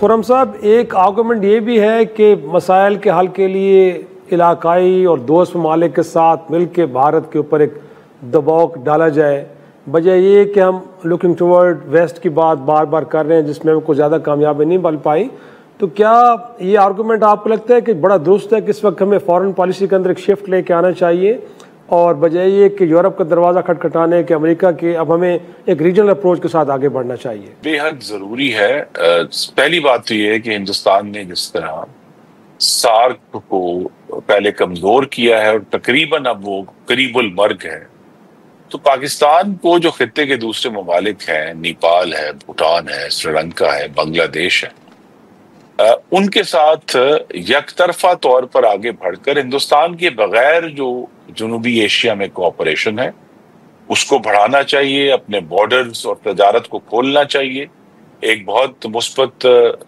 خرم صاحب، ایک آرگومنٹ یہ بھی ہے کہ مسائل کے حل کے لیے علاقائی اور دوست ممالک کے ساتھ مل کے بھارت کے اوپر ایک دباؤ ڈالا جائے، وجہ یہ کہ ہم لوکنگ ٹورڈ ویسٹ کی بات بار بار کر رہے ہیں جس میں کوئی زیادہ کامیابی نہیں مل پائی. تو کیا یہ آرگومنٹ آپ کو لگتا ہے کہ بڑا درست ہے کہ اس وقت ہمیں فارن پالیسی کے اندر ایک شفٹ لے کے آنا چاہیے، اور بجائے یہ کہ یورپ کا دروازہ کھٹکھٹانے کے امریکہ کے، اب ہمیں ایک ریجنل اپروچ کے ساتھ آگے بڑھنا چاہیے؟ بے حد ضروری ہے. پہلی بات تو یہ ہے کہ ہندوستان نے جس طرح سارک کو پہلے کمزور کیا ہے اور تقریباً اب وہ قریب المرگ ہے، تو پاکستان کو جو خطے کے دوسرے ممالک ہیں، نیپال ہے، بھوٹان ہے، سری لنکا ہے، بنگلہ دیش ہے، ان کے ساتھ یک طرفہ طور پر آگے بڑھ کر ہندوستان کے بغیر جو جنوبی ایشیا میں کوآپریشن ہے اس کو بڑھانا چاہیے، اپنے بارڈرز اور تجارت کو کھولنا چاہیے. ایک بہت مثبت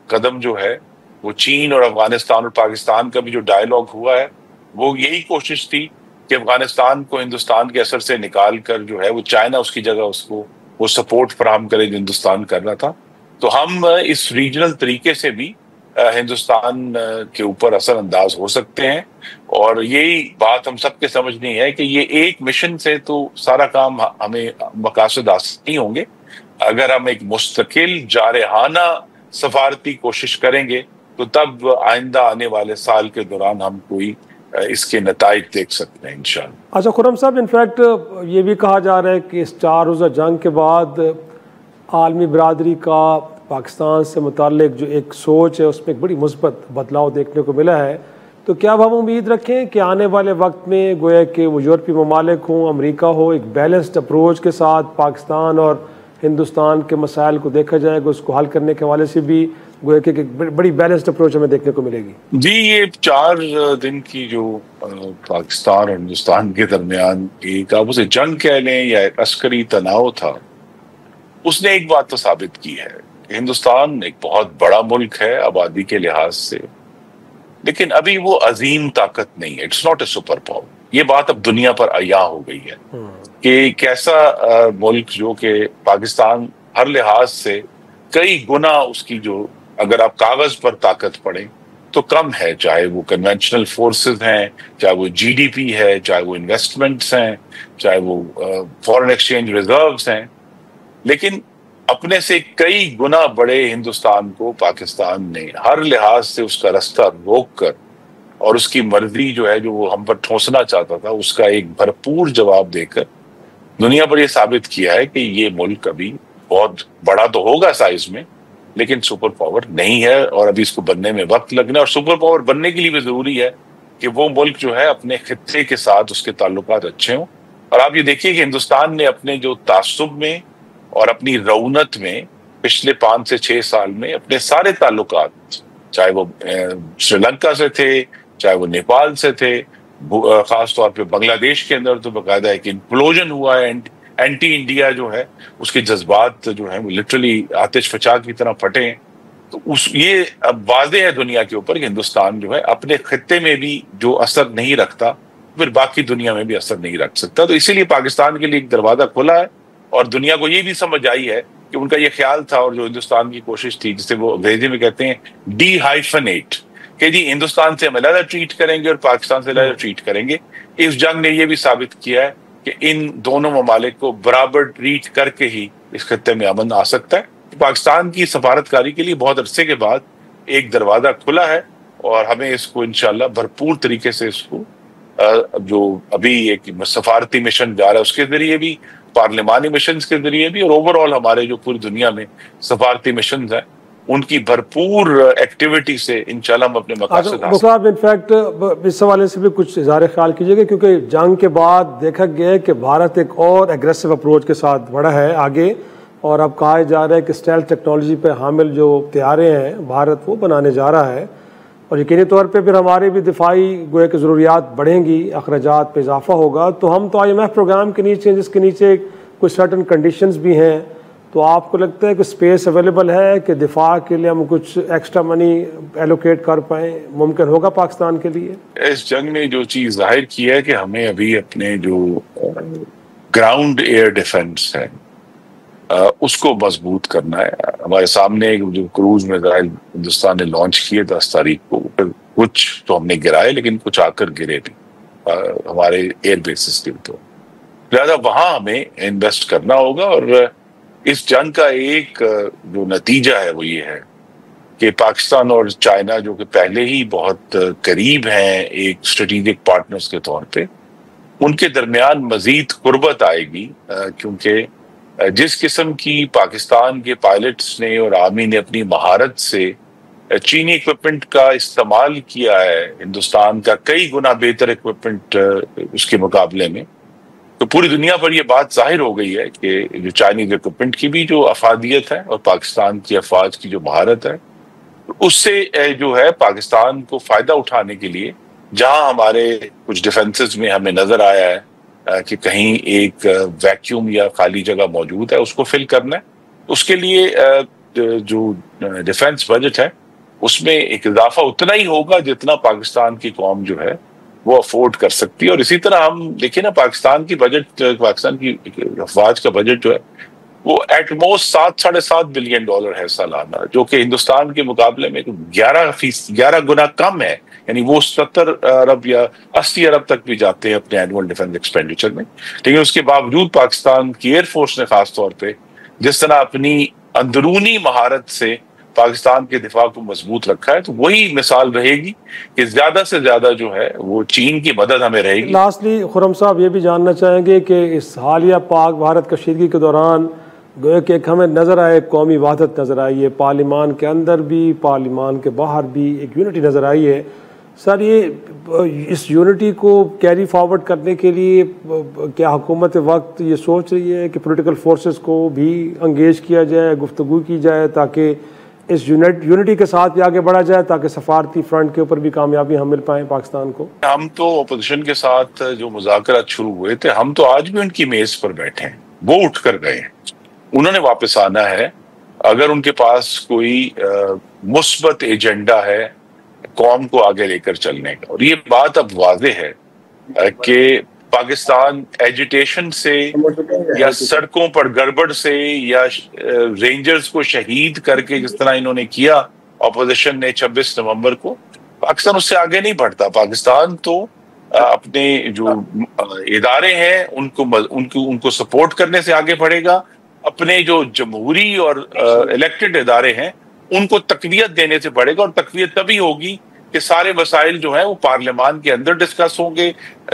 قدم جو ہے وہ چین اور افغانستان اور پاکستان کا بھی جو ڈائیلاگ ہوا ہے، وہ یہی کوشش تھی کہ افغانستان کو ہندوستان کے اثر سے نکال کر جو ہے وہ چائنا اس کی جگہ اس کو وہ سپورٹ فراہم کرے جو ہندوستان کر رہا تھا. تو ہم اس ریجنل طریقے سے بھی ہندوستان کے اوپر اثر انداز ہو سکتے ہیں، اور یہی بات ہم سب کے سمجھنی ہے کہ یہ ایک مشن سے تو سارا کام ہمیں مقاصد حاصل نہیں ہوں گے. اگر ہم ایک مستقل جارحانہ سفارتی کوشش کریں گے تو تب آئندہ آنے والے سال کے دوران ہم کوئی اس کے نتائج دیکھ سکتے ہیں انشاءاللہ. اچھا خرم صاحب، انفیکٹ یہ بھی کہا جا رہا ہے کہ اس 4 روزہ جنگ کے بعد عالمی برادری کا پاکستان سے متعلق جو ایک سوچ ہے اس میں ایک بڑی مثبت بدلاؤ دیکھنے کو ملا ہے. تو کیا ہم امید رکھیں کہ آنے والے وقت میں گویا کہ وہ یورپی ممالک ہوں، امریکہ ہو، ایک بیلنسڈ اپروچ کے ساتھ پاکستان اور ہندوستان کے مسائل کو دیکھا جائے گا، اس کو حل کرنے کے حوالے سے بھی گویا کہ ایک بڑی بیلنسڈ اپروچ ہمیں دیکھنے کو ملے گی؟ جی، یہ 4 دن کی جو پاکستان اور ہندوستان کے درمیان ایک آپ اسے جنگ کہہ لیں یا ایک عسکری تناؤ تھا، اس نے ایک بات تو ثابت کی ہے کہ ہندوستان ایک بہت بڑا ملک ہے آبادی کے لحاظ سے، لیکن ابھی وہ عظیم طاقت نہیں ہے. It's not a super power. یہ بات اب دنیا پر عیاں ہو گئی ہے کہ ایک ایسا ملک جو کہ پاکستان ہر لحاظ سے کئی گنا اس کی جو اگر آپ کاغذ پر طاقت پڑھیں تو کم ہے، چاہے وہ کنونشنل فورسز ہیں، چاہے وہ جی ڈی پی ہے، چاہے وہ انویسٹمنٹس ہیں، چاہے وہ فورن ایکسچینج ریزروز ہیں، لیکن اپنے سے کئی گنا بڑے ہندوستان کو پاکستان نے ہر لحاظ سے اس کا رستہ روک کر اور اس کی مرضی جو ہے جو وہ ہم پر ٹھونسنا چاہتا تھا اس کا ایک بھرپور جواب دے کر دنیا پر یہ ثابت کیا ہے کہ یہ ملک ابھی بہت بڑا تو ہوگا سائز میں، لیکن سپر پاور نہیں ہے، اور ابھی اس کو بننے میں وقت لگنا ہے. اور سپر پاور بننے کے لیے بھی ضروری ہے کہ وہ ملک جو ہے اپنے خطے کے ساتھ اس کے تعلقات اچھے ہوں. اور آپ یہ دیکھیے کہ ہندوستان نے اپنے جو تعصب میں اور اپنی رونت میں پچھلے 5 سے 6 سال میں اپنے سارے تعلقات، چاہے وہ سری لنکا سے تھے، چاہے وہ نیپال سے تھے، خاص طور پہ بنگلہ دیش کے اندر تو باقاعدہ ایک انپلوژن ہوا ہے، اینٹی انڈیا جو ہے اس کے جذبات جو ہیں وہ لٹرلی آتش فشاں کی طرح پھٹے ہیں. تو یہ اب واضح ہے دنیا کے اوپر کہ ہندوستان جو ہے اپنے خطے میں بھی جو اثر نہیں رکھتا پھر باقی دنیا میں بھی اثر نہیں رکھ سکتا. تو اسی لیے پاکستان کے لیے ایک دروازہ کھلا ہے، اور دنیا کو یہ بھی سمجھ آئی ہے کہ ان کا یہ خیال تھا اور جو ہندوستان کی کوشش تھی جسے وہ انگریزی میں کہتے ہیں ڈی ہائفنیٹ، کہ جی ہندوستان سے ہم علیحدہ ٹریٹ کریں گے اور پاکستان سے علیحدہ ٹریٹ کریں گے. اس جنگ نے یہ بھی ثابت کیا ہے کہ ان دونوں ممالک کو برابر ٹریٹ کر کے ہی اس خطے میں امن آ سکتا ہے. پاکستان کی سفارتکاری کے لیے بہت عرصے کے بعد ایک دروازہ کھلا ہے، اور ہمیں اس کو انشاءاللہ بھرپور طریقے سے اس کو جو ابھی ایک سفارتی مشن جا رہا ہے اس کے ذریعے بھی، پارلیمانی مشنز کے ذریعے بھی، اور اوور آل ہمارے جو پوری دنیا میں سفارتی مشنز ہیں ان کی بھرپور ایکٹیویٹی سے انشاءاللہ ہم اپنے مقاصد حاصل. صاحب انفیکٹ اس حوالے سے بھی کچھ اظہار خیال کیجیے گا، کیونکہ جنگ کے بعد دیکھا گیا ہے کہ بھارت ایک اور ایگریسو اپروچ کے ساتھ بڑھا ہے آگے، اور اب کہا جا رہا ہے کہ اسٹیلتھ ٹیکنالوجی پہ حامل جو طیارے ہیں بھارت وہ بنانے جا رہا ہے، اور یقینی طور پہ پھر ہمارے بھی دفاعی گویا کہ ضروریات بڑھیں گی، اخراجات پہ اضافہ ہوگا. تو ہم تو IMF پروگرام کے نیچے جس کے نیچے کچھ سرٹن کنڈیشنز بھی ہیں، تو آپ کو لگتا ہے کہ اسپیس اویلیبل ہے کہ دفاع کے لیے ہم کچھ ایکسٹرا منی ایلوکیٹ کر پائیں؟ ممکن ہوگا پاکستان کے لیے؟ اس جنگ نے جو چیز ظاہر کی ہے کہ ہمیں ابھی اپنے جو گراؤنڈ ایئر ڈیفنس ہے اس کو مضبوط کرنا ہے. ہمارے سامنے جو کروز میزائل ہندوستان نے لانچ کیے 10 تاریخ کو، کچھ تو ہم نے گرائے لیکن کچھ آ کر گرے بھی ہمارے ایئر بیسز کے تو لہٰذا وہاں ہمیں انویسٹ کرنا ہوگا. اور اس جنگ کا ایک جو نتیجہ ہے وہ یہ ہے کہ پاکستان اور چائنا جو کہ پہلے ہی بہت قریب ہیں ایک اسٹریٹجک پارٹنرز کے طور پہ، ان کے درمیان مزید قربت آئے گی، کیونکہ جس قسم کی پاکستان کے پائلٹس نے اور آرمی نے اپنی مہارت سے چینی اکوپمنٹ کا استعمال کیا ہے ہندوستان کا کئی گنا بہتر اکوپمنٹ اس کے مقابلے میں، تو پوری دنیا پر یہ بات ظاہر ہو گئی ہے کہ جو چائنیز اکوپمنٹ کی بھی جو افادیت ہے اور پاکستان کی افواج کی جو مہارت ہے، اس سے جو ہے پاکستان کو فائدہ اٹھانے کے لیے جہاں ہمارے کچھ ڈیفنسز میں ہمیں نظر آیا ہے کہ کہیں ایک ویکیوم یا خالی جگہ موجود ہے، اس کو فل کرنا ہے. اس کے لیے جو ڈیفنس بجٹ ہے اس میں ایک اضافہ اتنا ہی ہوگا جتنا پاکستان کی قوم جو ہے وہ افورڈ کر سکتی ہے. اور اسی طرح ہم دیکھیں نا پاکستان کی افواج کا بجٹ جو ہے وہ ایٹ موسٹ $7.5 بلین ہے سالانہ، جو کہ ہندوستان کے مقابلے میں 11 گنا کم ہے. یعنی وہ 70 ارب یا 80 ارب تک بھی جاتے ہیں اپنے اینول ڈیفنس ایکسپینڈیچر میں، لیکن اس کے باوجود پاکستان کی ایئر فورس نے خاص طور پہ جس طرح اپنی اندرونی مہارت سے پاکستان کے دفاع کو مضبوط رکھا ہے، تو وہی مثال رہے گی کہ زیادہ سے زیادہ جو ہے وہ چین کی مدد ہمیں رہے گی. لاسٹلی خرم صاحب یہ بھی جاننا چاہیں گے کہ اس حالیہ پاک بھارت کشیدگی کے دوران گویا کہ ایک ہمیں نظر آئے قومی وحدت نظر آئی ہے، پارلیمان کے اندر بھی پارلیمان کے باہر بھی ایک یونٹی نظر آئی ہے. سر یہ اس یونٹی کو کیری فارورڈ کرنے کے لیے کیا حکومت وقت یہ سوچ رہی ہے کہ پولیٹیکل فورسز کو بھی انگیج کیا جائے، گفتگو کی جائے تاکہ اس یونٹی کے ساتھ بھی آگے بڑھا جائے تاکہ سفارتی فرنٹ کے اوپر بھی کامیابی ہم مل پائیں پاکستان کو؟ ہم تو اپوزیشن کے ساتھ جو مذاکرات شروع ہوئے تھے، ہم تو آج بھی ان کی میز پر بیٹھے ہیں. وہ اٹھ کر گئے ہیں، انہوں نے واپس آنا ہے. اگر ان کے پاس کوئی مثبت ایجنڈا ہے قوم کو آگے لے کر چلنے کا، اور یہ بات اب واضح ہے کہ پاکستان ایجیٹیشن سے یا سڑکوں پر گڑبڑ سے یا رینجرز کو شہید کر کے جس طرح انہوں نے کیا اپوزیشن نے 26 نومبر کو، پاکستان اس سے آگے نہیں بڑھتا. پاکستان تو اپنے جو ادارے ہیں ان کو سپورٹ کرنے سے آگے بڑھے گا، اپنے جو جمہوری اور الیکٹڈ ادارے ہیں ان کو تقویت دینے سے بڑھے گا. اور تقویت تبھی ہوگی کہ سارے مسائل جو ہیں وہ پارلیمان کے اندر ڈسکس ہوں گے،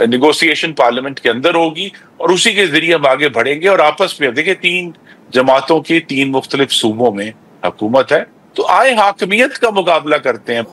نیگوسیشن پارلیمنٹ کے اندر ہوگی، اور اسی کے ذریعے ہم آگے بڑھیں گے. اور آپس میں دیکھیں 3 جماعتوں کی 3 مختلف صوبوں میں حکومت ہے، تو آئے حاکمیت کا مقابلہ کرتے ہیں.